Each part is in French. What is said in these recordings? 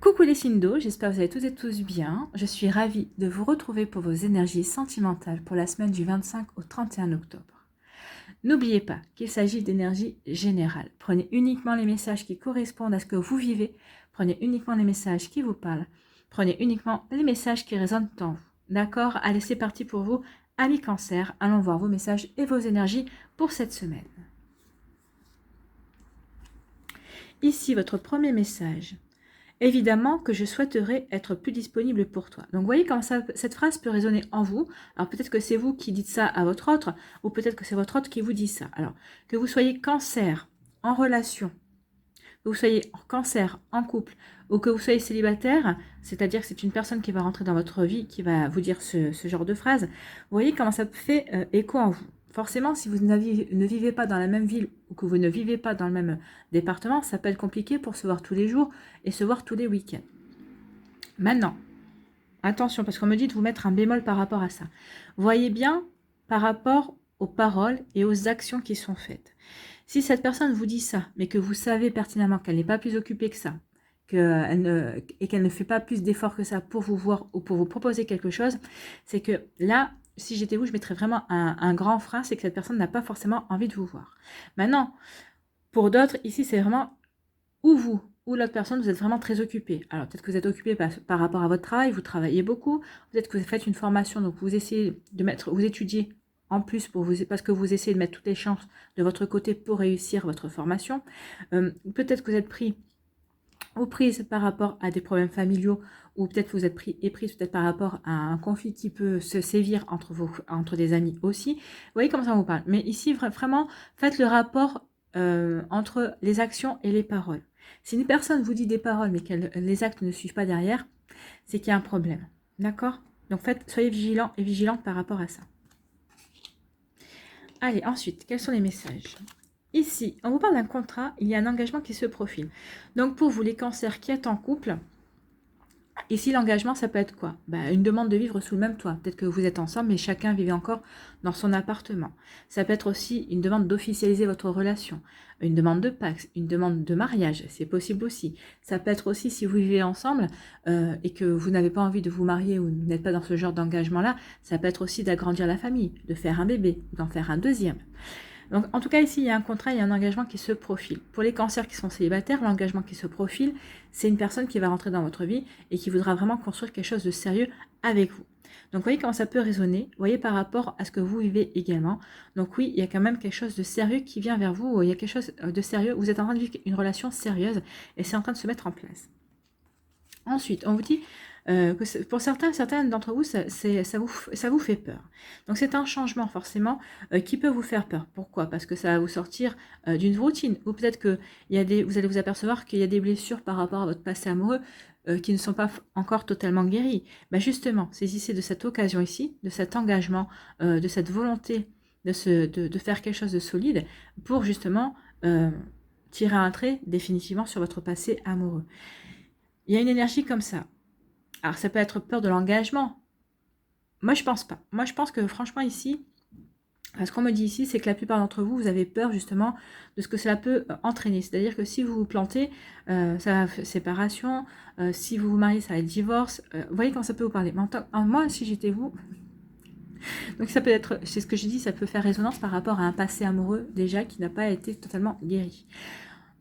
Coucou les signes d'eau, j'espère que vous allez toutes et tous bien. Je suis ravie de vous retrouver pour vos énergies sentimentales pour la semaine du 25 au 31 octobre. N'oubliez pas qu'il s'agit d'énergie générale. Prenez uniquement les messages qui correspondent à ce que vous vivez. Prenez uniquement les messages qui vous parlent. Prenez uniquement les messages qui résonnent en vous. D'accord? Allez, c'est parti pour vous. Amis Cancer, allons voir vos messages et vos énergies pour cette semaine. Ici, votre premier message. Évidemment que je souhaiterais être plus disponible pour toi. Donc, vous voyez comment cette phrase peut résonner en vous. Alors, peut-être que c'est vous qui dites ça à votre autre, ou peut-être que c'est votre autre qui vous dit ça. Alors, que vous soyez cancer en relation, que vous soyez cancer en couple, ou que vous soyez célibataire, c'est-à-dire que c'est une personne qui va rentrer dans votre vie, qui va vous dire ce genre de phrase, vous voyez comment ça fait écho en vous. Forcément, si vous ne vivez pas dans la même ville ou que vous ne vivez pas dans le même département, ça peut être compliqué pour se voir tous les jours et se voir tous les week-ends. Maintenant, attention, parce qu'on me dit de vous mettre un bémol par rapport à ça. Voyez bien par rapport aux paroles et aux actions qui sont faites. Si cette personne vous dit ça, mais que vous savez pertinemment qu'elle n'est pas plus occupée que ça, et qu'elle ne fait pas plus d'efforts que ça pour vous voir ou pour vous proposer quelque chose, c'est que là, si j'étais vous, je mettrais vraiment un grand frein, c'est que cette personne n'a pas forcément envie de vous voir. Maintenant, pour d'autres, ici, c'est vraiment ou vous ou l'autre personne, vous êtes vraiment très occupé. Alors, peut-être que vous êtes occupé par rapport à votre travail, vous travaillez beaucoup, peut-être que vous faites une formation, donc vous essayez de vous étudiez en plus parce que vous essayez de mettre toutes les chances de votre côté pour réussir votre formation. Peut-être que vous êtes pris ou prise par rapport à des problèmes familiaux, ou peut-être que vous êtes pris et prise peut-être par rapport à un conflit qui peut se sévir entre des amis aussi. Vous voyez comment ça vous parle. Mais ici, vraiment, faites le rapport entre les actions et les paroles. Si une personne vous dit des paroles, mais que les actes ne suivent pas derrière, c'est qu'il y a un problème. D'accord? Donc, soyez vigilants et vigilantes par rapport à ça. Allez, ensuite, quels sont les messages ? Ici, on vous parle d'un contrat, il y a un engagement qui se profile. Donc pour vous, les cancers qui êtes en couple, ici l'engagement, ça peut être quoi? Une demande de vivre sous le même toit. Peut-être que vous êtes ensemble, mais chacun vivait encore dans son appartement. Ça peut être aussi une demande d'officialiser votre relation, une demande de pax, une demande de mariage, c'est possible aussi. Ça peut être aussi si vous vivez ensemble et que vous n'avez pas envie de vous marier ou vous n'êtes pas dans ce genre d'engagement-là, ça peut être aussi d'agrandir la famille, de faire un bébé, d'en faire un deuxième. Donc, en tout cas, ici, il y a un contrat, il y a un engagement qui se profile. Pour les cancers qui sont célibataires, l'engagement qui se profile, c'est une personne qui va rentrer dans votre vie et qui voudra vraiment construire quelque chose de sérieux avec vous. Donc, vous voyez comment ça peut résonner. Vous voyez par rapport à ce que vous vivez également. Donc, oui, il y a quand même quelque chose de sérieux qui vient vers vous. Il y a quelque chose de sérieux. Vous êtes en train de vivre une relation sérieuse et c'est en train de se mettre en place. Ensuite, on vous dit que pour certaines d'entre vous, ça vous fait peur. Donc c'est un changement forcément qui peut vous faire peur. Pourquoi? Parce que ça va vous sortir d'une routine. Ou peut-être que vous allez vous apercevoir qu'il y a des blessures par rapport à votre passé amoureux qui ne sont pas encore totalement guéries. Justement, saisissez de cette occasion ici, de cet engagement, de cette volonté de faire quelque chose de solide pour justement tirer un trait définitivement sur votre passé amoureux. Il y a une énergie comme ça. Alors, ça peut être peur de l'engagement. Moi, je pense pas. Moi, je pense que franchement, ici, ce qu'on me dit ici, c'est que la plupart d'entre vous, vous avez peur justement de ce que cela peut entraîner. C'est-à-dire que si vous vous plantez, ça va être séparation. Si vous vous mariez, ça va être divorce. Vous voyez comment ça peut vous parler. Mais moi, si j'étais vous... Donc, ça peut être, c'est ce que j'ai dit, ça peut faire résonance par rapport à un passé amoureux déjà qui n'a pas été totalement guéri.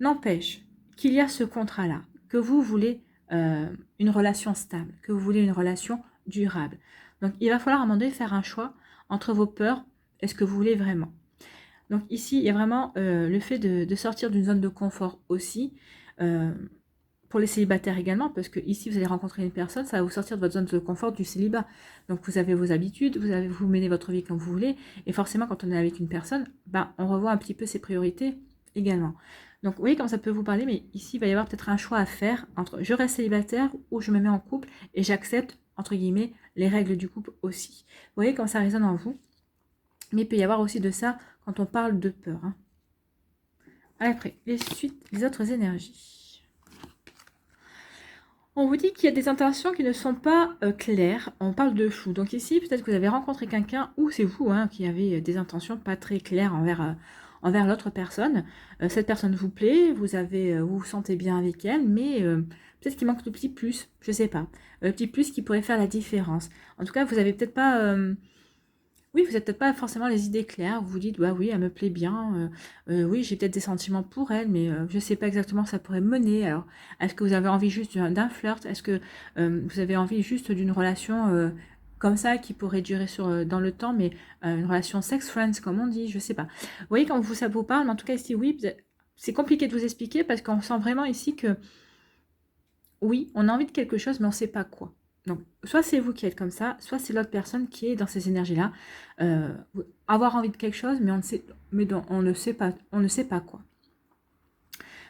N'empêche qu'il y a ce contrat-là, que vous voulez une relation stable, que vous voulez une relation durable. Donc, il va falloir à un moment donné faire un choix entre vos peurs et ce que vous voulez vraiment. Donc, ici, il y a vraiment le fait de sortir d'une zone de confort aussi, pour les célibataires également, parce que ici, vous allez rencontrer une personne, ça va vous sortir de votre zone de confort du célibat. Donc, vous avez vos habitudes, vous menez votre vie comme vous voulez, et forcément, quand on est avec une personne, on revoit un petit peu ses priorités également. Donc, vous voyez comment ça peut vous parler, mais ici, il va y avoir peut-être un choix à faire entre je reste célibataire ou je me mets en couple et j'accepte, entre guillemets, les règles du couple aussi. Vous voyez comment ça résonne en vous, mais il peut y avoir aussi de ça quand on parle de peur. Après, les autres énergies. On vous dit qu'il y a des intentions qui ne sont pas claires. On parle de flou. Donc ici, peut-être que vous avez rencontré quelqu'un ou c'est vous qui avez des intentions pas très claires envers l'autre personne. Cette personne vous plaît, vous vous sentez bien avec elle, mais peut-être qu'il manque le petit plus, je sais pas. Le petit plus qui pourrait faire la différence. En tout cas, vous avez peut-être pas... oui, vous n'avez peut-être pas forcément les idées claires. Vous vous dites, bah oui, elle me plaît bien. Oui, j'ai peut-être des sentiments pour elle, mais je ne sais pas exactement où ça pourrait mener. Alors, est-ce que vous avez envie juste d'un flirt? Est-ce que vous avez envie juste d'une relation comme ça qui pourrait durer dans le temps, mais une relation sex friends, comme on dit, je sais pas. Vous voyez, quand ça vous parle, mais en tout cas ici, oui, c'est compliqué de vous expliquer parce qu'on sent vraiment ici que oui, on a envie de quelque chose, mais on ne sait pas quoi. Donc, soit c'est vous qui êtes comme ça, soit c'est l'autre personne qui est dans ces énergies-là. Euh, Avoir envie de quelque chose, mais on ne sait pas, on ne sait pas quoi.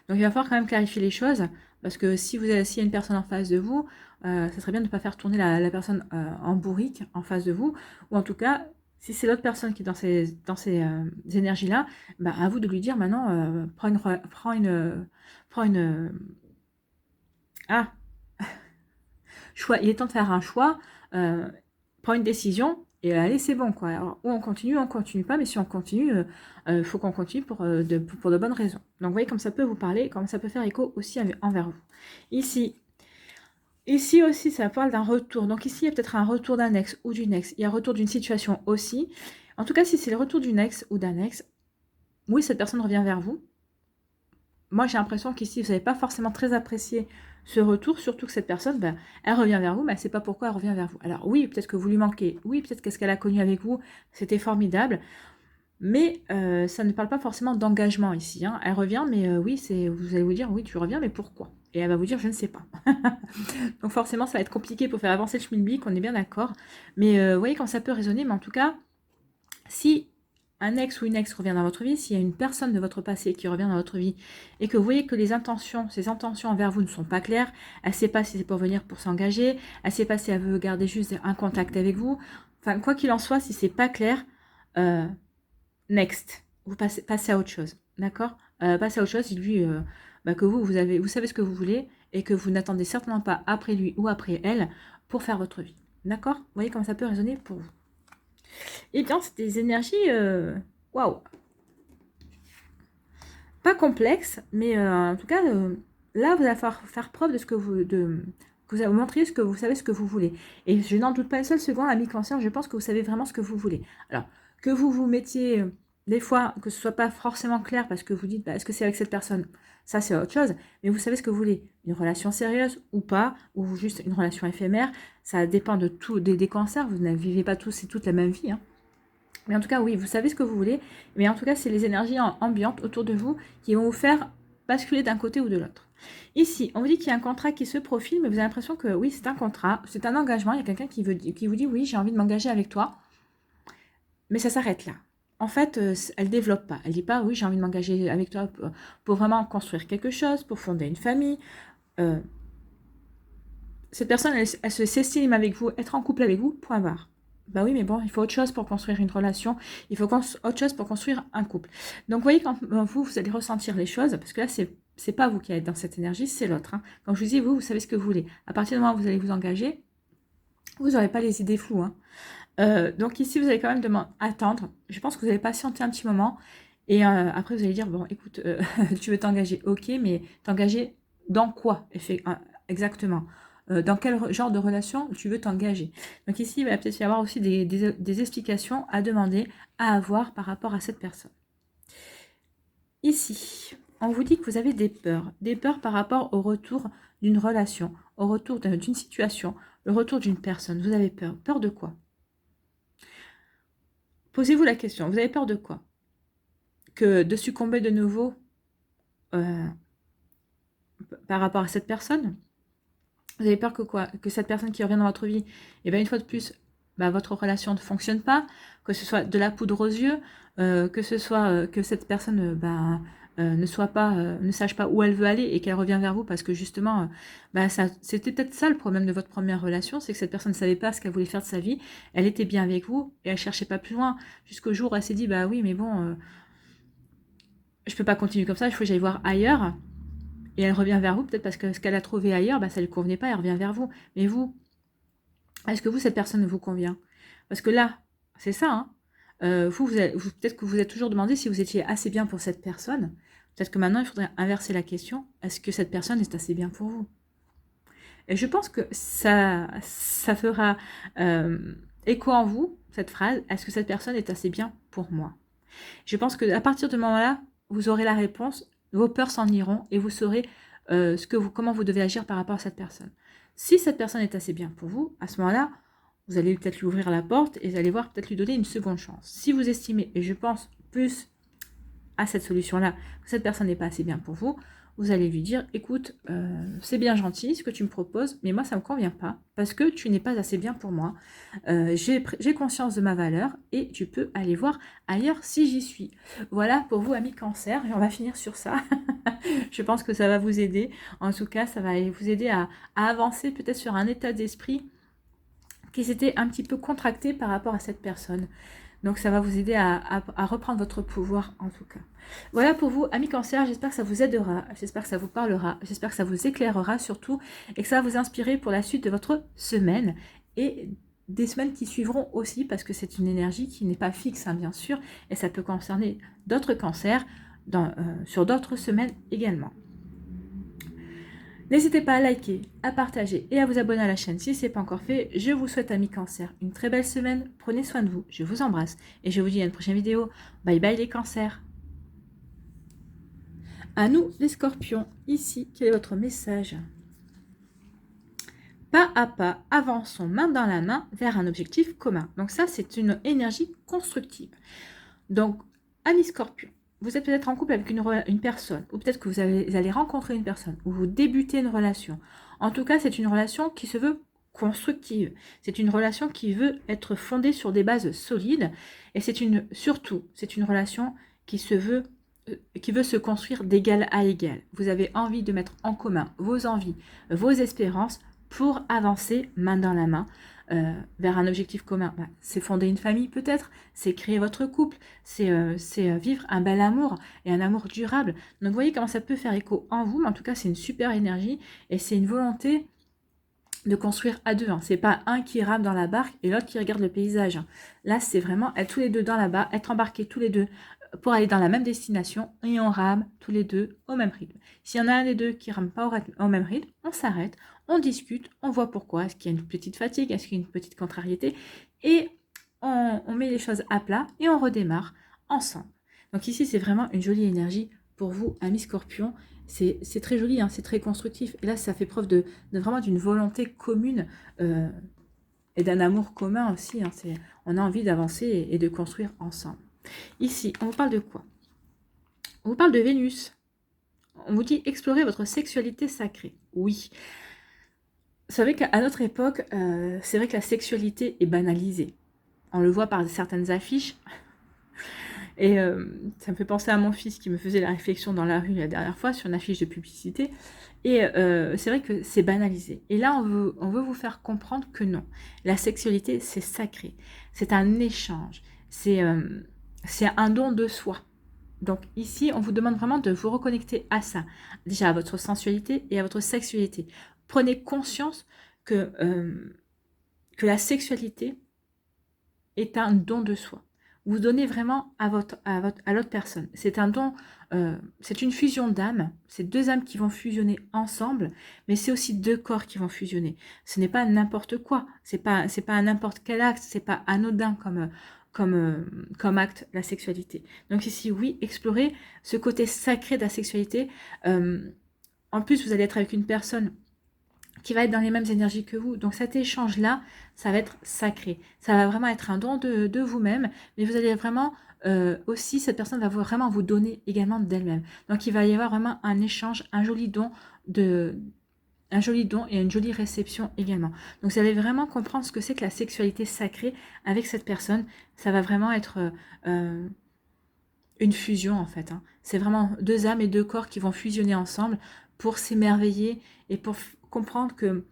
Donc, il va falloir quand même clarifier les choses, parce que s'il y a une personne en face de vous, ça serait bien de ne pas faire tourner la personne en bourrique en face de vous, ou en tout cas, si c'est l'autre personne qui est dans ces énergies-là, bah, à vous de lui dire maintenant, prends une, ah, choix, il est temps de faire un choix, prends une décision et allez, c'est bon quoi. Alors, ou on continue pas, mais si on continue, il faut qu'on continue pour de bonnes raisons. Donc vous voyez comme ça peut vous parler, comme ça peut faire écho aussi envers vous. Ici aussi, ça parle d'un retour. Donc ici, il y a peut-être un retour d'un ex ou d'une ex. Il y a un retour d'une situation aussi. En tout cas, si c'est le retour d'une ex ou d'un ex, oui, cette personne revient vers vous. Moi, j'ai l'impression qu'ici, vous n'avez pas forcément très apprécié ce retour, surtout que cette personne, ben, elle revient vers vous, mais elle ne sait pas pourquoi elle revient vers vous. Alors oui, peut-être que vous lui manquez, oui, peut-être qu'est-ce qu'elle a connu avec vous, c'était formidable, mais ça ne parle pas forcément d'engagement ici. Hein. Elle revient, mais oui, vous allez vous dire, oui, tu reviens, mais pourquoi? Et elle va vous dire, je ne sais pas. Donc forcément, ça va être compliqué pour faire avancer le schmilblick, on est bien d'accord. Mais vous voyez quand ça peut résonner, mais en tout cas, si un ex ou une ex revient dans votre vie, s'il y a une personne de votre passé qui revient dans votre vie et que vous voyez que ses intentions envers vous ne sont pas claires, elle ne sait pas si c'est pour venir pour s'engager, elle ne sait pas si elle veut garder juste un contact avec vous, enfin quoi qu'il en soit, si c'est pas clair, next, vous passez à autre chose, d'accord? Passez à autre chose, dites-lui que vous savez ce que vous voulez et que vous n'attendez certainement pas après lui ou après elle pour faire votre vie, d'accord? Vous voyez comment ça peut résonner pour vous. Eh bien, c'est des énergies, waouh, pas complexes, mais en tout cas, là, vous allez falloir faire preuve de ce que que vous montriez ce que vous savez ce que vous voulez. Et je n'en doute pas une seule seconde, ami cancer, je pense que vous savez vraiment ce que vous voulez. Alors, que vous mettiez, des fois, que ce soit pas forcément clair, parce que vous dites, bah, est-ce que c'est avec cette personne? Ça, c'est autre chose, mais vous savez ce que vous voulez. Une relation sérieuse ou pas, ou juste une relation éphémère, ça dépend de tout, des cancers, vous ne vivez pas tous et toutes la même vie, hein. Mais en tout cas, oui, vous savez ce que vous voulez. Mais en tout cas, c'est les énergies ambiantes autour de vous qui vont vous faire basculer d'un côté ou de l'autre. Ici, on vous dit qu'il y a un contrat qui se profile, mais vous avez l'impression que oui, c'est un contrat, c'est un engagement. Il y a quelqu'un qui vous dit oui, j'ai envie de m'engager avec toi. Mais ça s'arrête là. En fait, elle ne développe pas. Elle ne dit pas oui, j'ai envie de m'engager avec toi pour vraiment construire quelque chose, pour fonder une famille. Cette personne, elle se s'estime avec vous, être en couple avec vous, point barre. Bah oui, mais bon, il faut autre chose pour construire une relation, il faut autre chose pour construire un couple. Donc, vous voyez, quand vous allez ressentir les choses, parce que là, c'est pas vous qui êtes dans cette énergie, c'est l'autre. Hein. Comme je vous dis, vous savez ce que vous voulez. À partir du moment où vous allez vous engager, vous n'aurez pas les idées floues. Hein. Donc ici, vous allez quand même attendre. Je pense que vous allez patienter un petit moment. Et après, vous allez dire, bon, écoute, tu veux t'engager, ok, mais t'engager dans quoi exactement dans quel genre de relation tu veux t'engager. Donc ici, il va peut-être y avoir aussi des explications à demander, à avoir par rapport à cette personne. Ici, on vous dit que vous avez des peurs par rapport au retour d'une relation, au retour d'une situation, le retour d'une personne. Vous avez peur. Peur de quoi? Posez-vous la question, vous avez peur de quoi? Que de succomber de nouveau par rapport à cette personne? Vous avez peur que quoi? Que cette personne qui revient dans votre vie, et bien une fois de plus, votre relation ne fonctionne pas, que ce soit de la poudre aux yeux, que ce soit que cette personne ne sache pas où elle veut aller et qu'elle revient vers vous parce que justement, c'était peut-être ça le problème de votre première relation, c'est que cette personne ne savait pas ce qu'elle voulait faire de sa vie, elle était bien avec vous et elle cherchait pas plus loin, jusqu'au jour où elle s'est dit, bah oui, mais bon, je peux pas continuer comme ça, il faut que j'aille voir ailleurs. Et elle revient vers vous, peut-être parce que ce qu'elle a trouvé ailleurs, ça ne lui convenait pas, elle revient vers vous. Mais vous, est-ce que vous, cette personne ne vous convient? Parce que là, c'est ça, hein, Peut-être que vous vous êtes toujours demandé si vous étiez assez bien pour cette personne. Peut-être que maintenant, il faudrait inverser la question. Est-ce que cette personne est assez bien pour vous? Et je pense que ça fera écho en vous, cette phrase. Est-ce que cette personne est assez bien pour moi? Je pense qu'à partir de ce moment-là, vous aurez la réponse, vos peurs s'en iront et vous saurez comment vous devez agir par rapport à cette personne. Si cette personne est assez bien pour vous, à ce moment-là, vous allez peut-être lui ouvrir la porte et vous allez voir peut-être lui donner une seconde chance. Si vous estimez, et je pense plus à cette solution-là, que cette personne n'est pas assez bien pour vous, vous allez lui dire, écoute, c'est bien gentil ce que tu me proposes, mais moi ça ne me convient pas, parce que tu n'es pas assez bien pour moi. J'ai conscience de ma valeur, et tu peux aller voir ailleurs si j'y suis. Voilà pour vous, amis Cancer, et on va finir sur ça. Je pense que ça va vous aider. En tout cas, ça va vous aider à avancer peut-être sur un état d'esprit qui s'était un petit peu contracté par rapport à cette personne. Donc ça va vous aider à reprendre votre pouvoir en tout cas. Voilà pour vous, amis Cancer, j'espère que ça vous aidera, j'espère que ça vous parlera, j'espère que ça vous éclairera surtout et que ça va vous inspirer pour la suite de votre semaine et des semaines qui suivront aussi parce que c'est une énergie qui n'est pas fixe, hein, bien sûr, et ça peut concerner d'autres cancers sur d'autres semaines également. N'hésitez pas à liker, à partager et à vous abonner à la chaîne si ce n'est pas encore fait. Je vous souhaite, amis Cancer, une très belle semaine. Prenez soin de vous, je vous embrasse et je vous dis à une prochaine vidéo. Bye bye les cancers. À nous les scorpions, ici, quel est votre message? Pas à pas, avançons main dans la main vers un objectif commun. Donc ça, c'est une énergie constructive. Donc, amis scorpions, vous êtes peut-être en couple avec une personne, ou peut-être que vous allez rencontrer une personne, ou vous débutez une relation. En tout cas, c'est une relation qui se veut constructive. C'est une relation qui veut être fondée sur des bases solides, et surtout, c'est une relation qui veut se construire d'égal à égal. Vous avez envie de mettre en commun vos envies, vos espérances pour avancer main dans la main vers un objectif commun. C'est fonder une famille peut-être, c'est créer votre couple, c'est vivre un bel amour et un amour durable. Donc vous voyez comment ça peut faire écho en vous, mais en tout cas c'est une super énergie et c'est une volonté de construire à deux. Hein. C'est pas un qui rame dans la barque et l'autre qui regarde le paysage. Hein. Là c'est vraiment être tous les deux dans la barque, être embarqués tous les deux pour aller dans la même destination et on rame tous les deux au même rythme. S'il y en a un des deux qui rame pas au même rythme, on s'arrête, on discute, on voit pourquoi, est-ce qu'il y a une petite fatigue, est-ce qu'il y a une petite contrariété, et on met les choses à plat et on redémarre ensemble. Donc ici, c'est vraiment une jolie énergie pour vous, amis scorpions. C'est très joli, hein, c'est très constructif. Et là, ça fait preuve de vraiment d'une volonté commune et d'un amour commun aussi. Hein, on a envie d'avancer et de construire ensemble. Ici, on vous parle de quoi? On vous parle de Vénus. On vous dit explorer votre sexualité sacrée. Oui. Vous savez qu'à notre époque, c'est vrai que la sexualité est banalisée. On le voit par certaines affiches. Et ça me fait penser à mon fils qui me faisait la réflexion dans la rue la dernière fois sur une affiche de publicité. Et c'est vrai que c'est banalisé. Et là, on veut vous faire comprendre que non. La sexualité, c'est sacré. C'est un échange. C'est un don de soi. Donc ici, on vous demande vraiment de vous reconnecter à ça. Déjà à votre sensualité et à votre sexualité. Prenez conscience que la sexualité est un don de soi. Vous donnez vraiment à l'autre personne. C'est un don, c'est une fusion d'âmes. C'est deux âmes qui vont fusionner ensemble, mais c'est aussi deux corps qui vont fusionner. Ce n'est pas n'importe quoi. C'est pas un n'importe quel acte. C'est pas anodin comme acte, la sexualité. Donc ici, oui, explorez ce côté sacré de la sexualité. En plus, vous allez être avec une personne qui va être dans les mêmes énergies que vous. Donc cet échange-là, ça va être sacré. Ça va vraiment être un don de vous-même, mais vous allez vraiment aussi, cette personne va vraiment vous donner également d'elle-même. Donc il va y avoir vraiment un échange, un joli don et une jolie réception également. Donc vous allez vraiment comprendre ce que c'est que la sexualité sacrée avec cette personne. Ça va vraiment être une fusion en fait. Hein. C'est vraiment deux âmes et deux corps qui vont fusionner ensemble pour s'émerveiller et pour comprendre que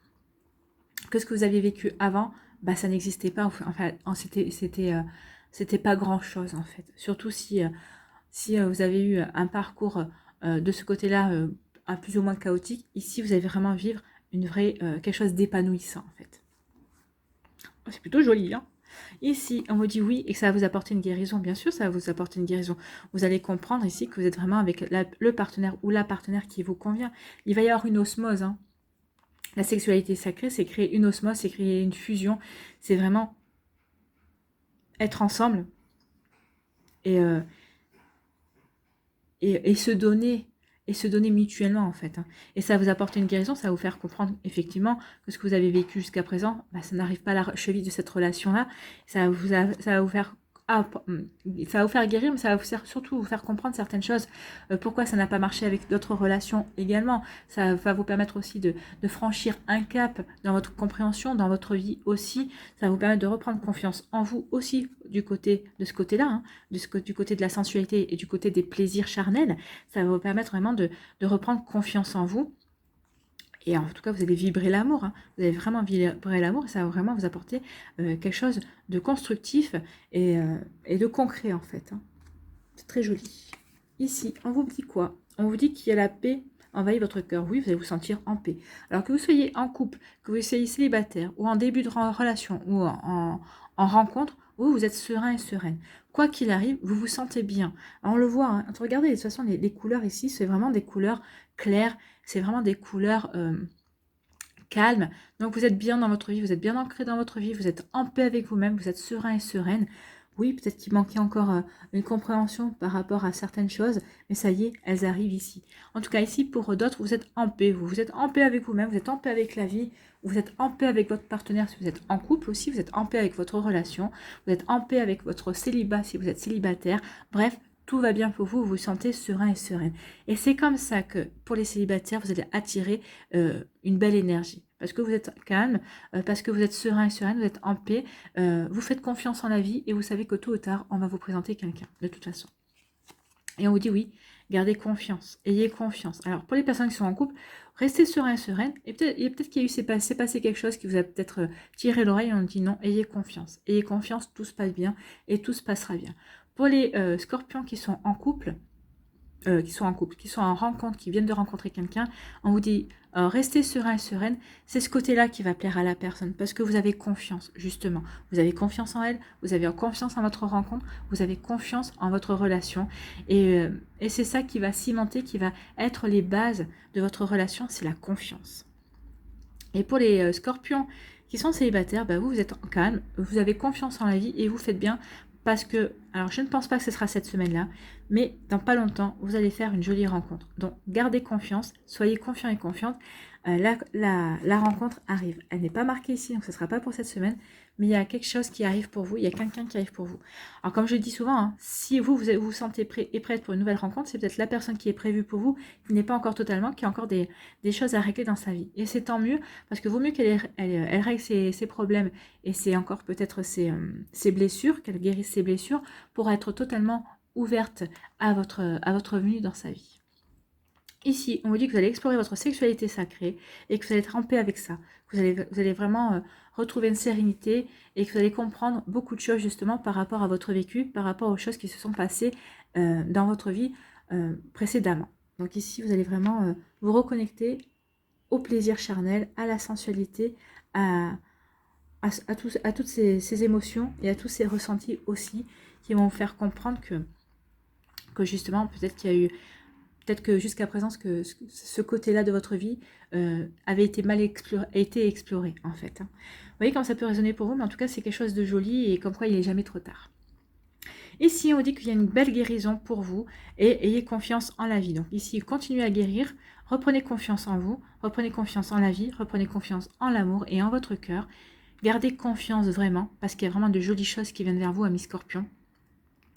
ce que vous aviez vécu avant, bah, ça n'existait pas. Enfin, c'était pas grand-chose en fait. Surtout si vous avez eu un parcours de ce côté-là un plus ou moins chaotique. Ici, vous allez vraiment vivre quelque chose d'épanouissant en fait. C'est plutôt joli, hein. Ici, on vous dit oui et que ça va vous apporter une guérison. Bien sûr, ça va vous apporter une guérison. Vous allez comprendre ici que vous êtes vraiment avec le partenaire ou la partenaire qui vous convient. Il va y avoir une osmose. Hein. La sexualité sacrée, c'est créer une osmose, c'est créer une fusion. C'est vraiment être ensemble et, et se donner. Et se donner mutuellement, en fait. Hein. Et ça va vous apporter une guérison, ça va vous faire comprendre, effectivement, que ce que vous avez vécu jusqu'à présent, bah, ça n'arrive pas à la cheville de cette relation-là. Ça va vous faire... ça va vous faire guérir, mais ça va surtout vous faire comprendre certaines choses. Pourquoi ça n'a pas marché avec d'autres relations également. Ça va vous permettre aussi de franchir un cap dans votre compréhension, dans votre vie aussi. Ça va vous permettre de reprendre confiance en vous aussi du côté de ce côté-là, hein, du côté de la sensualité et du côté des plaisirs charnels. Ça va vous permettre vraiment de reprendre confiance en vous. Et en tout cas, vous allez vibrer l'amour. Hein. Vous allez vraiment vibrer l'amour et ça va vraiment vous apporter quelque chose de constructif et de concret en fait. Hein. C'est très joli. Ici, on vous dit quoi? On vous dit qu'il y a la paix envahit votre cœur. Oui, vous allez vous sentir en paix. Alors que vous soyez en couple, que vous soyez célibataire ou en début de relation ou en rencontre, vous êtes serein et sereine. Quoi qu'il arrive, vous vous sentez bien. Alors, on le voit, hein. Regardez, de toute façon, les couleurs ici, c'est vraiment des couleurs claires. C'est vraiment des couleurs calmes. Donc, vous êtes bien dans votre vie, vous êtes bien ancré dans votre vie, vous êtes en paix avec vous-même, vous êtes serein et sereine. Oui, peut-être qu'il manquait encore une compréhension par rapport à certaines choses, mais ça y est, elles arrivent ici. En tout cas, ici, pour d'autres, vous êtes en paix. Vous êtes en paix avec vous-même, vous êtes en paix avec la vie, vous êtes en paix avec votre partenaire si vous êtes en couple aussi, vous êtes en paix avec votre relation, vous êtes en paix avec votre célibat si vous êtes célibataire. Bref, tout va bien pour vous, vous vous sentez serein et sereine. Et c'est comme ça que, pour les célibataires, vous allez attirer une belle énergie. Parce que vous êtes calme, parce que vous êtes serein et sereine, vous êtes en paix, vous faites confiance en la vie et vous savez que tôt ou tard, on va vous présenter quelqu'un, de toute façon. Et on vous dit oui, gardez confiance, ayez confiance. Alors, pour les personnes qui sont en couple, restez serein et sereine. Et peut-être qu'il y a eu, s'est passé quelque chose qui vous a peut-être tiré l'oreille et on dit non, ayez confiance. Ayez confiance, tout se passe bien et tout se passera bien. Pour les scorpions qui sont en couple, qui sont en rencontre, qui viennent de rencontrer quelqu'un, on vous dit restez serein et sereine, c'est ce côté-là qui va plaire à la personne, parce que vous avez confiance, justement. Vous avez confiance en elle, vous avez confiance en votre rencontre, vous avez confiance en votre relation, et c'est ça qui va cimenter, qui va être les bases de votre relation, c'est la confiance. Et pour les scorpions qui sont célibataires, bah vous êtes calme, vous avez confiance en la vie et vous faites bien parce que, alors je ne pense pas que ce sera cette semaine-là, mais dans pas longtemps, vous allez faire une jolie rencontre. Donc gardez confiance, soyez confiants et confiantes. La rencontre arrive. Elle n'est pas marquée ici, donc ce ne sera pas pour cette semaine, mais il y a quelque chose qui arrive pour vous, il y a quelqu'un qui arrive pour vous. Alors comme je dis souvent, hein, si vous vous sentez prêt et prête pour une nouvelle rencontre, c'est peut-être la personne qui est prévue pour vous, qui n'est pas encore totalement, qui a encore des choses à régler dans sa vie. Et c'est tant mieux, parce que vaut mieux qu'elle règle ses problèmes et c'est encore peut-être ses blessures, qu'elle guérisse ses blessures pour être totalement ouverte à votre venue dans sa vie. Ici, on vous dit que vous allez explorer votre sexualité sacrée et que vous allez être en paix avec ça. Vous allez vraiment retrouver une sérénité et que vous allez comprendre beaucoup de choses justement par rapport à votre vécu, par rapport aux choses qui se sont passées dans votre vie précédemment. Donc ici, vous allez vraiment vous reconnecter au plaisir charnel, à la sensualité, à toutes ces émotions et à tous ces ressentis aussi qui vont vous faire comprendre que justement, peut-être que jusqu'à présent, ce côté-là de votre vie avait été mal exploré, en fait. Hein. Vous voyez comment ça peut résonner pour vous, mais en tout cas, c'est quelque chose de joli et comme quoi il n'est jamais trop tard. Ici, on dit qu'il y a une belle guérison pour vous et ayez confiance en la vie. Donc ici, continuez à guérir, reprenez confiance en vous, reprenez confiance en la vie, reprenez confiance en l'amour et en votre cœur. Gardez confiance vraiment, parce qu'il y a vraiment de jolies choses qui viennent vers vous, amis scorpions.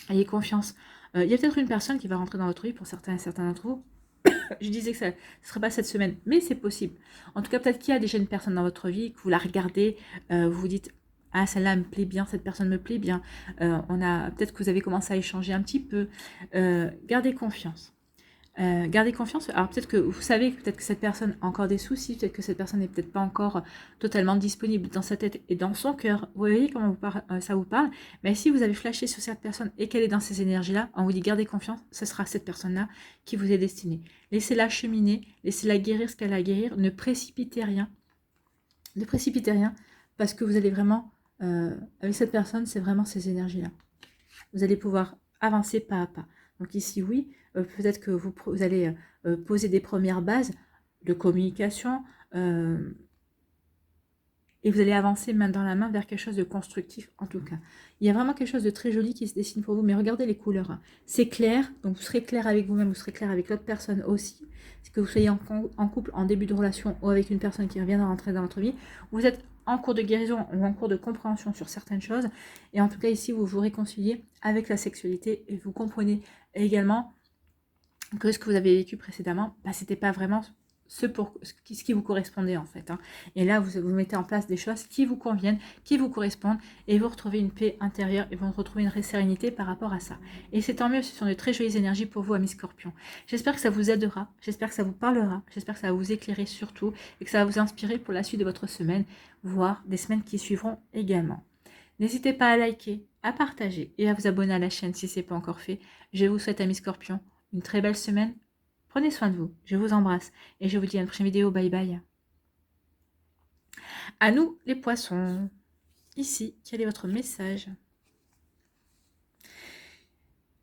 Ayez confiance. Il y a peut-être une personne qui va rentrer dans votre vie pour certains d'entre vous. Je disais que ça ne serait pas cette semaine, mais c'est possible. En tout cas, peut-être qu'il y a déjà une personne dans votre vie, que vous la regardez, vous vous dites « Ah, celle-là me plaît bien, cette personne me plaît bien. » Peut-être que vous avez commencé à échanger un petit peu. Gardez confiance. Gardez confiance. Alors peut-être que vous savez peut-être que cette personne a encore des soucis, peut-être que cette personne n'est peut-être pas encore totalement disponible dans sa tête et dans son cœur. Vous voyez comment ça vous parle. Mais si vous avez flashé sur cette personne et qu'elle est dans ces énergies-là, on vous dit gardez confiance, ce sera cette personne-là qui vous est destinée. Laissez-la cheminer, laissez-la guérir ce qu'elle a à guérir. Ne précipitez rien. Ne précipitez rien parce que vous allez vraiment avec cette personne, c'est vraiment ces énergies-là. Vous allez pouvoir avancer pas à pas. Donc ici, oui, peut-être que vous allez poser des premières bases de communication et vous allez avancer main dans la main vers quelque chose de constructif en tout cas. Il y a vraiment quelque chose de très joli qui se dessine pour vous, mais regardez les couleurs. Hein. C'est clair, donc vous serez clair avec vous-même, vous serez clair avec l'autre personne aussi. C'est que vous soyez en couple, en début de relation ou avec une personne qui vient de rentrer dans votre vie. Vous êtes en cours de guérison ou en cours de compréhension sur certaines choses. Et en tout cas ici, vous vous réconciliez avec la sexualité et vous comprenez également que ce que vous avez vécu précédemment, bah, c'était pas vraiment ce qui vous correspondait en fait. Hein. Et là, vous mettez en place des choses qui vous conviennent, qui vous correspondent, et vous retrouvez une paix intérieure et vous retrouvez une sérénité par rapport à ça. Et c'est tant mieux, ce sont de très jolies énergies pour vous, amis Scorpions. J'espère que ça vous aidera, j'espère que ça vous parlera, j'espère que ça va vous éclairer surtout, et que ça va vous inspirer pour la suite de votre semaine, voire des semaines qui suivront également. N'hésitez pas à liker, à partager et à vous abonner à la chaîne si ce n'est pas encore fait. Je vous souhaite, amis Scorpions, une très belle semaine. Prenez soin de vous. Je vous embrasse. Et je vous dis à une prochaine vidéo. Bye bye. À nous, les poissons. Ici, quel est votre message?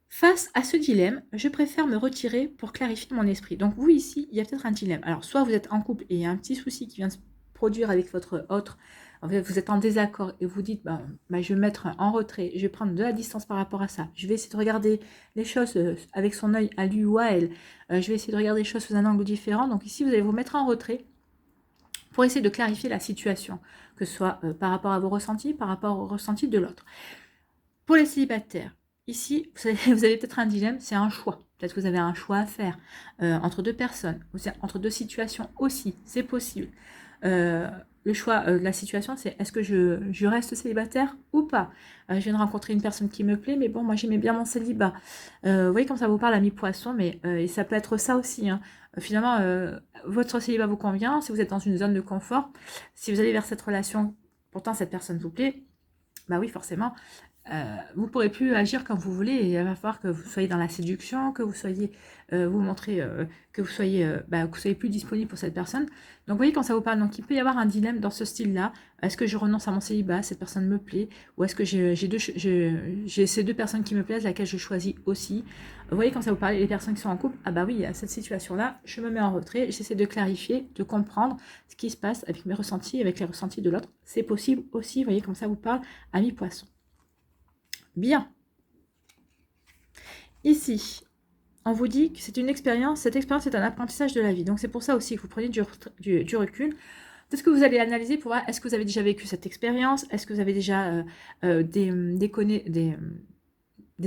Face à ce dilemme, je préfère me retirer pour clarifier mon esprit. Donc vous, ici, il y a peut-être un dilemme. Alors, soit vous êtes en couple et il y a un petit souci qui vient se produire avec votre autre. En fait, vous êtes en désaccord et vous dites, je vais me mettre en retrait, je vais prendre de la distance par rapport à ça. Je vais essayer de regarder les choses avec son œil à lui ou à elle. Je vais essayer de regarder les choses sous un angle différent. Donc ici, vous allez vous mettre en retrait pour essayer de clarifier la situation, que ce soit par rapport à vos ressentis, par rapport aux ressentis de l'autre. Pour les célibataires, ici, vous avez peut-être un dilemme, c'est un choix. Peut-être que vous avez un choix à faire entre deux personnes, entre deux situations aussi, c'est possible. Le choix de la situation, c'est est-ce que je reste célibataire ou pas? Je viens de rencontrer une personne qui me plaît, mais bon, moi j'aimais bien mon célibat. Vous voyez comme ça vous parle à mi-poisson, mais et ça peut être ça aussi. Hein. Finalement, votre célibat vous convient, si vous êtes dans une zone de confort, si vous allez vers cette relation, pourtant cette personne vous plaît, bah oui, forcément, vous ne pourrez plus agir comme vous voulez et il va falloir que vous soyez dans la séduction, que vous soyez, vous montrez que vous soyez plus disponible pour cette personne. Donc vous voyez quand ça vous parle, donc il peut y avoir un dilemme dans ce style-là. Est-ce que je renonce à mon célibat, cette personne me plaît, ou est-ce que j'ai ces deux personnes qui me plaisent, laquelle je choisis aussi. Vous voyez quand ça vous parle, les personnes qui sont en couple, ah bah oui, à cette situation-là, je me mets en retrait, j'essaie de clarifier, de comprendre ce qui se passe avec mes ressentis, avec les ressentis de l'autre. C'est possible aussi, vous voyez comme ça vous parle, à mi-poisson. Bien. Ici, on vous dit que c'est une expérience. Cette expérience est un apprentissage de la vie. Donc, c'est pour ça aussi que vous prenez du recul. Peut-être que vous allez analyser pour voir est-ce que vous avez déjà vécu cette expérience? Est-ce que vous avez déjà des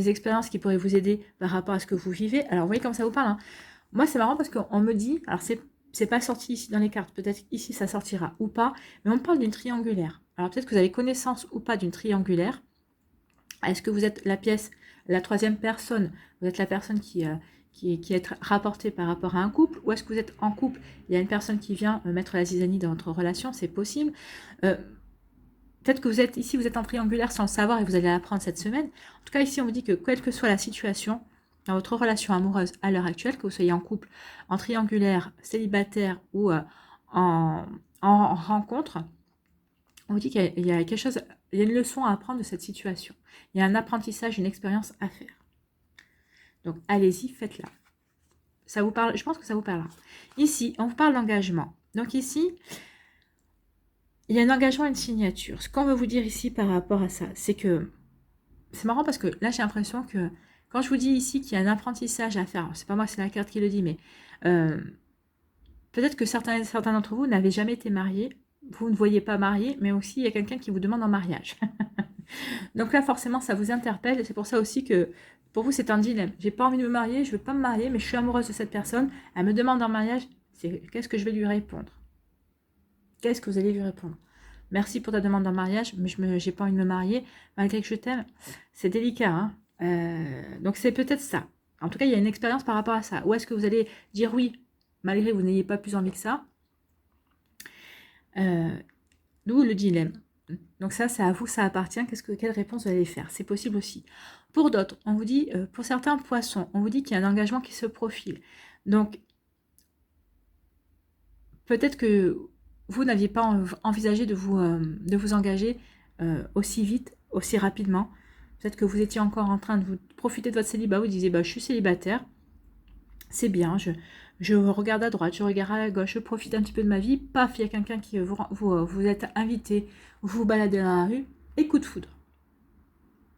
expériences qui pourraient vous aider par rapport à ce que vous vivez? Alors, vous voyez comme ça vous parle. Hein. Moi, c'est marrant parce qu'on me dit, alors c'est pas sorti ici dans les cartes, peut-être ici ça sortira ou pas, mais on parle d'une triangulaire. Alors, peut-être que vous avez connaissance ou pas d'une triangulaire. Est-ce que vous êtes la troisième personne, vous êtes la personne qui est rapportée par rapport à un couple, ou est-ce que vous êtes en couple, il y a une personne qui vient mettre la zizanie dans votre relation, c'est possible. Peut-être que vous êtes en triangulaire sans le savoir et vous allez l'apprendre cette semaine. En tout cas, ici, on vous dit que quelle que soit la situation, dans votre relation amoureuse à l'heure actuelle, que vous soyez en couple, en triangulaire, célibataire ou en rencontre, on vous dit qu'il y a quelque chose, il y a une leçon à apprendre de cette situation. Il y a un apprentissage, une expérience à faire. Donc, allez-y, faites-la. Ça vous parle, je pense que ça vous parlera. Ici, on vous parle d'engagement. Donc ici, il y a un engagement et une signature. Ce qu'on veut vous dire ici par rapport à ça, c'est que, c'est marrant parce que là, j'ai l'impression que, quand je vous dis ici qu'il y a un apprentissage à faire, c'est pas moi, c'est la carte qui le dit, mais peut-être que certains d'entre vous n'avaient jamais été mariés, vous ne voyez pas marié, mais aussi il y a quelqu'un qui vous demande en mariage. Donc là, forcément, ça vous interpelle, et c'est pour ça aussi que, pour vous, c'est un dilemme. J'ai pas envie de me marier, je veux pas me marier, mais je suis amoureuse de cette personne, elle me demande en mariage, qu'est-ce que je vais lui répondre? Qu'est-ce que vous allez lui répondre? Merci pour ta demande en mariage, mais je n'ai pas envie de me marier, malgré que je t'aime. C'est délicat, hein. Donc c'est peut-être ça. En tout cas, il y a une expérience par rapport à ça. Ou est-ce que vous allez dire oui, malgré que vous n'ayez pas plus envie que ça? D'où le dilemme. Donc ça, c'est à vous, ça appartient. Quelle réponse vous allez faire? C'est possible aussi. Pour d'autres, on vous dit, pour certains poissons, on vous dit qu'il y a un engagement qui se profile. Donc, peut-être que vous n'aviez pas envisagé de vous engager aussi vite, aussi rapidement. Peut-être que vous étiez encore en train de vous profiter de votre célibat, vous disiez, bah, je suis célibataire, c'est bien, je regarde à droite, je regarde à gauche, je profite un petit peu de ma vie, paf, il y a quelqu'un qui vous êtes invité, vous vous baladez dans la rue, et coup de foudre.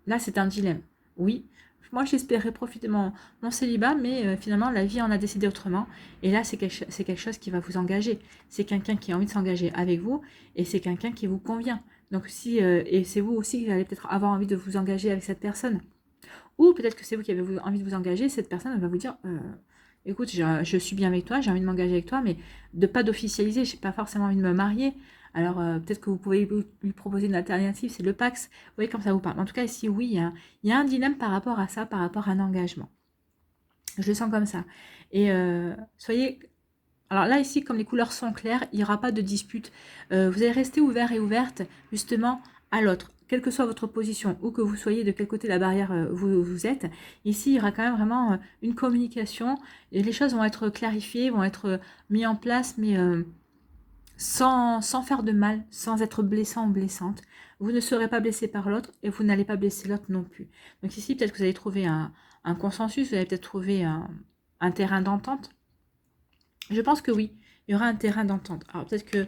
Là, c'est un dilemme. Oui, moi j'espérais profiter de mon célibat, mais finalement la vie en a décidé autrement. Et là, c'est quelque chose qui va vous engager. C'est quelqu'un qui a envie de s'engager avec vous, et c'est quelqu'un qui vous convient. Donc si, et c'est vous aussi qui allez peut-être avoir envie de vous engager avec cette personne. Ou peut-être que c'est vous qui avez envie de vous engager, cette personne elle va vous dire, écoute, je suis bien avec toi, j'ai envie de m'engager avec toi, mais pas d'officialiser, je n'ai pas forcément envie de me marier. Alors peut-être que vous pouvez lui proposer une alternative, c'est le Pax. Vous voyez comme ça vous parle. En tout cas, ici, oui, il y a un dilemme par rapport à ça, par rapport à un engagement. Je le sens comme ça. Et soyez... Alors là, ici, comme les couleurs sont claires, il n'y aura pas de dispute. Vous allez rester ouvert et ouverte, justement, à l'autre. Quelle que soit votre position, ou que vous soyez de quel côté de la barrière vous êtes, ici, il y aura quand même vraiment une communication. Et les choses vont être clarifiées, vont être mises en place, mais sans faire de mal, sans être blessant ou blessante. Vous ne serez pas blessé par l'autre, et vous n'allez pas blesser l'autre non plus. Donc ici, peut-être que vous allez trouver un consensus, vous allez peut-être trouver un terrain d'entente. Je pense que oui, il y aura un terrain d'entente. Alors peut-être que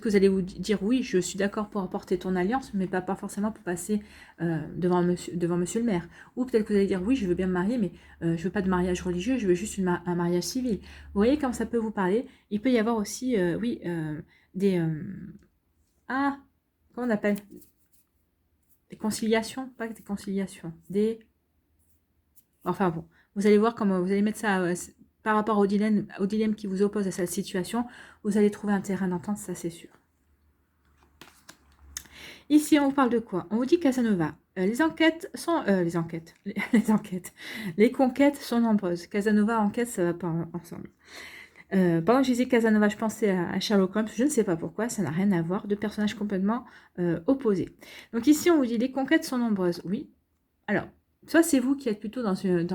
vous allez vous dire oui, je suis d'accord pour apporter ton alliance, mais pas forcément pour passer devant monsieur le maire. Ou peut-être que vous allez dire oui, je veux bien me marier, mais je ne veux pas de mariage religieux, je veux juste un mariage civil. Vous voyez comme ça peut vous parler. Il peut y avoir aussi, oui, des... comment on appelle? Des conciliations, pas des conciliations, des... Enfin bon, vous allez voir comment vous allez mettre ça par rapport au dilemme qui vous oppose à cette situation. Vous allez trouver un terrain d'entente, ça c'est sûr. Ici, on vous parle de quoi? On vous dit Casanova. Les enquêtes sont... les enquêtes. Les enquêtes. Les conquêtes sont nombreuses. Casanova, enquête, ça va pas ensemble. Pendant que je disais Casanova, je pensais à Sherlock Holmes. Je ne sais pas pourquoi, ça n'a rien à voir. Deux personnages complètement opposés. Donc ici, on vous dit les conquêtes sont nombreuses. Oui. Alors, soit c'est vous qui êtes plutôt dans une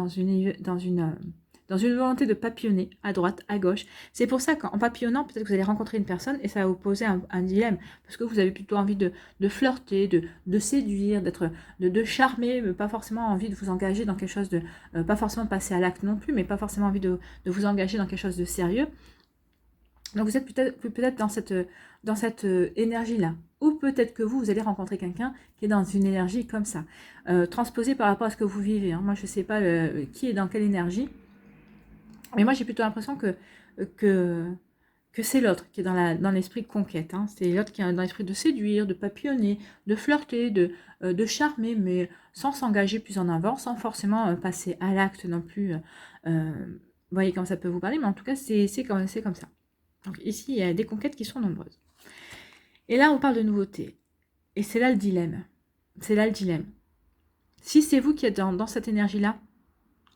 volonté de papillonner à droite, à gauche. C'est pour ça qu'en papillonnant, peut-être que vous allez rencontrer une personne et ça va vous poser un dilemme. Parce que vous avez plutôt envie de flirter, de séduire, de charmer, mais pas forcément envie de vous engager dans quelque chose de... pas forcément passer à l'acte non plus, mais pas forcément envie de vous engager dans quelque chose de sérieux. Donc vous êtes peut-être dans cette énergie-là. Ou peut-être que vous allez rencontrer quelqu'un qui est dans une énergie comme ça. Transposé par rapport à ce que vous vivez. Hein. Moi, je ne sais pas qui est dans quelle énergie. Mais moi, j'ai plutôt l'impression que c'est l'autre qui est dans l'esprit de conquête. Hein. C'est l'autre qui est dans l'esprit de séduire, de papillonner, de flirter, de charmer, mais sans s'engager plus en avant, sans forcément passer à l'acte non plus. Vous voyez comment ça peut vous parler, mais en tout cas, c'est comme ça. Donc ici, il y a des conquêtes qui sont nombreuses. Et là, on parle de nouveautés. Et c'est là le dilemme. C'est là le dilemme. Si c'est vous qui êtes dans cette énergie-là,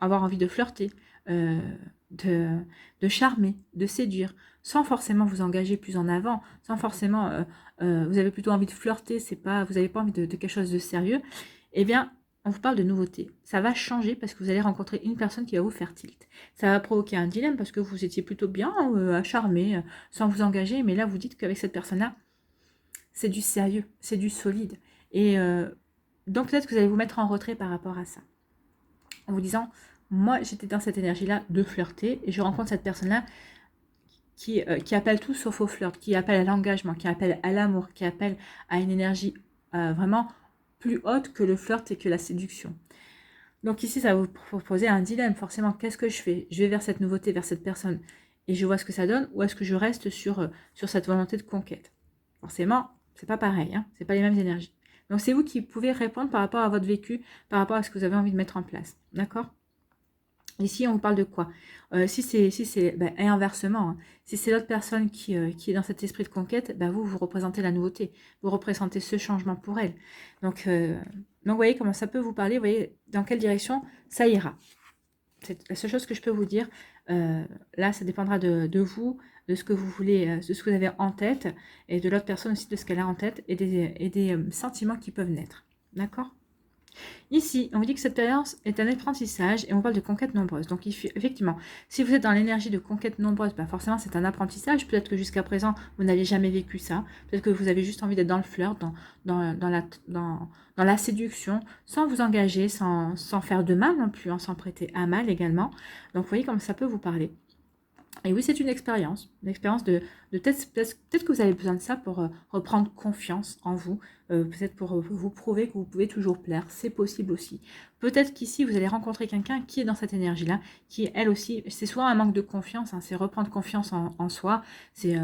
avoir envie de flirter, de charmer, de séduire, sans forcément vous engager plus en avant, sans forcément, vous avez plutôt envie de flirter, vous n'avez pas envie de quelque chose de sérieux, eh bien, on vous parle de nouveauté. Ça va changer parce que vous allez rencontrer une personne qui va vous faire tilt. Ça va provoquer un dilemme parce que vous étiez plutôt bien à charmer, sans vous engager, mais là, vous dites qu'avec cette personne-là, c'est du sérieux, c'est du solide. Et donc, peut-être que vous allez vous mettre en retrait par rapport à ça. En vous disant, moi, j'étais dans cette énergie-là de flirter et je rencontre cette personne-là qui appelle tout sauf au flirt, qui appelle à l'engagement, qui appelle à l'amour, qui appelle à une énergie vraiment plus haute que le flirt et que la séduction. Donc ici, ça va vous proposer un dilemme. Forcément, qu'est-ce que je fais? Je vais vers cette nouveauté, vers cette personne et je vois ce que ça donne, ou est-ce que je reste sur cette volonté de conquête? Forcément, c'est pas pareil, hein, c'est pas les mêmes énergies. Donc c'est vous qui pouvez répondre par rapport à votre vécu, par rapport à ce que vous avez envie de mettre en place. D'accord? Ici, on vous parle de quoi? Et inversement, hein, si c'est l'autre personne qui est dans cet esprit de conquête, vous représentez la nouveauté, vous représentez ce changement pour elle. Donc, vous voyez comment ça peut vous parler, vous voyez dans quelle direction ça ira. C'est la seule chose que je peux vous dire. Là, ça dépendra de vous, de ce que vous voulez, de ce que vous avez en tête, et de l'autre personne aussi, de ce qu'elle a en tête, et des sentiments qui peuvent naître. D'accord? Ici, on vous dit que cette expérience est un apprentissage et on parle de conquête nombreuse. Donc, effectivement, si vous êtes dans l'énergie de conquête nombreuse, ben forcément, c'est un apprentissage. Peut-être que jusqu'à présent, vous n'avez jamais vécu ça. Peut-être que vous avez juste envie d'être dans le flirt, dans la séduction, sans vous engager, sans faire de mal non plus, hein, sans prêter à mal également. Donc, vous voyez comme ça peut vous parler. Et oui, c'est une expérience peut-être que vous avez besoin de ça pour reprendre confiance en vous, peut-être pour vous prouver que vous pouvez toujours plaire, c'est possible aussi. Peut-être qu'ici, vous allez rencontrer quelqu'un qui est dans cette énergie-là, qui elle aussi, c'est souvent un manque de confiance, hein, c'est reprendre confiance en soi, c'est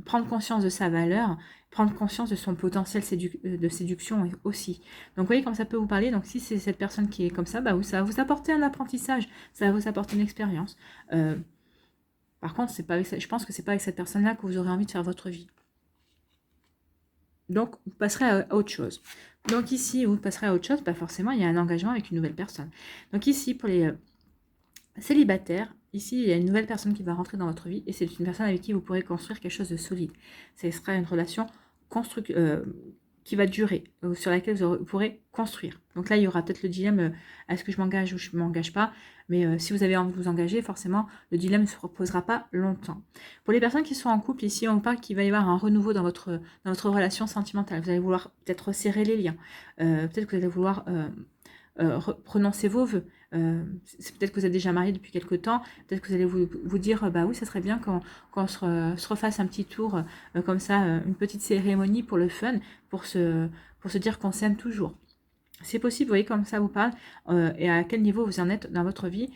prendre conscience de sa valeur, prendre conscience de son potentiel de séduction aussi. Donc vous voyez comme ça peut vous parler. Donc si c'est cette personne qui est comme ça, bah, ça va vous apporter un apprentissage, ça va vous apporter une expérience. Par contre, je pense que c'est pas avec cette personne-là que vous aurez envie de faire votre vie. Donc vous passerez à autre chose. Donc ici, vous passerez à autre chose, bah forcément, il y a un engagement avec une nouvelle personne. Donc ici, pour les célibataire, ici, il y a une nouvelle personne qui va rentrer dans votre vie et c'est une personne avec qui vous pourrez construire quelque chose de solide. Ce sera une relation qui va durer, sur laquelle vous pourrez construire. Donc là, il y aura peut-être le dilemme, est-ce que je m'engage ou je ne m'engage pas? Mais si vous avez envie de vous engager, forcément, le dilemme ne se reposera pas longtemps. Pour les personnes qui sont en couple, ici, on parle qu'il va y avoir un renouveau dans votre relation sentimentale. Vous allez vouloir peut-être resserrer les liens. Peut-être que vous allez vouloir prononcer vos vœux. C'est peut-être que vous êtes déjà marié depuis quelque temps, peut-être que vous allez vous dire, bah oui, ça serait bien qu'on se refasse un petit tour, comme ça, une petite cérémonie pour le fun, pour se dire qu'on s'aime toujours. C'est possible, vous voyez, comme ça vous parle, et à quel niveau vous en êtes dans votre vie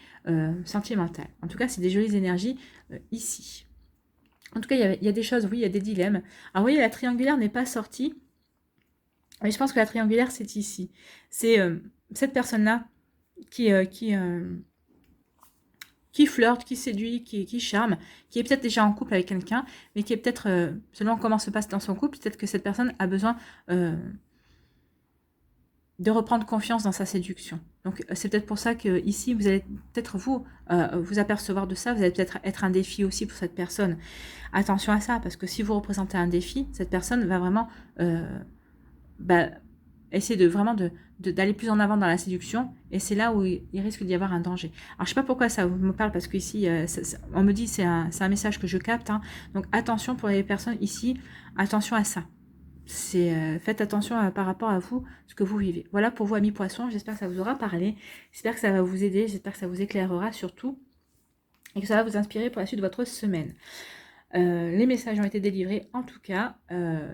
sentimentale. En tout cas, c'est des jolies énergies ici. En tout cas, il y a des choses, oui, il y a des dilemmes. Alors, vous voyez, la triangulaire n'est pas sortie, mais je pense que la triangulaire, c'est ici. C'est cette personne-là qui flirte, qui séduit, qui charme, qui est peut-être déjà en couple avec quelqu'un, mais qui est peut-être, selon comment se passe dans son couple, peut-être que cette personne a besoin de reprendre confiance dans sa séduction. Donc c'est peut-être pour ça que ici vous allez peut-être vous apercevoir de ça, vous allez peut-être être un défi aussi pour cette personne. Attention à ça, parce que si vous représentez un défi, cette personne va vraiment essayer d'aller plus en avant dans la séduction, et c'est là où il risque d'y avoir un danger. Alors je sais pas pourquoi ça me parle, parce qu'ici on me dit c'est un message que je capte, hein. Donc attention pour les personnes ici, attention à ça. Faites attention par rapport à vous, ce que vous vivez. Voilà pour vous, amis poissons, j'espère que ça vous aura parlé, j'espère que ça va vous aider, j'espère que ça vous éclairera surtout, et que ça va vous inspirer pour la suite de votre semaine. Les messages ont été délivrés en tout cas.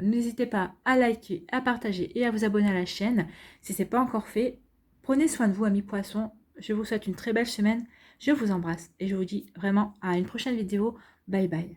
N'hésitez pas à liker, à partager et à vous abonner à la chaîne si ce n'est pas encore fait. Prenez soin de vous, amis poissons. Je vous souhaite une très belle semaine. Je vous embrasse et je vous dis vraiment à une prochaine vidéo. Bye bye.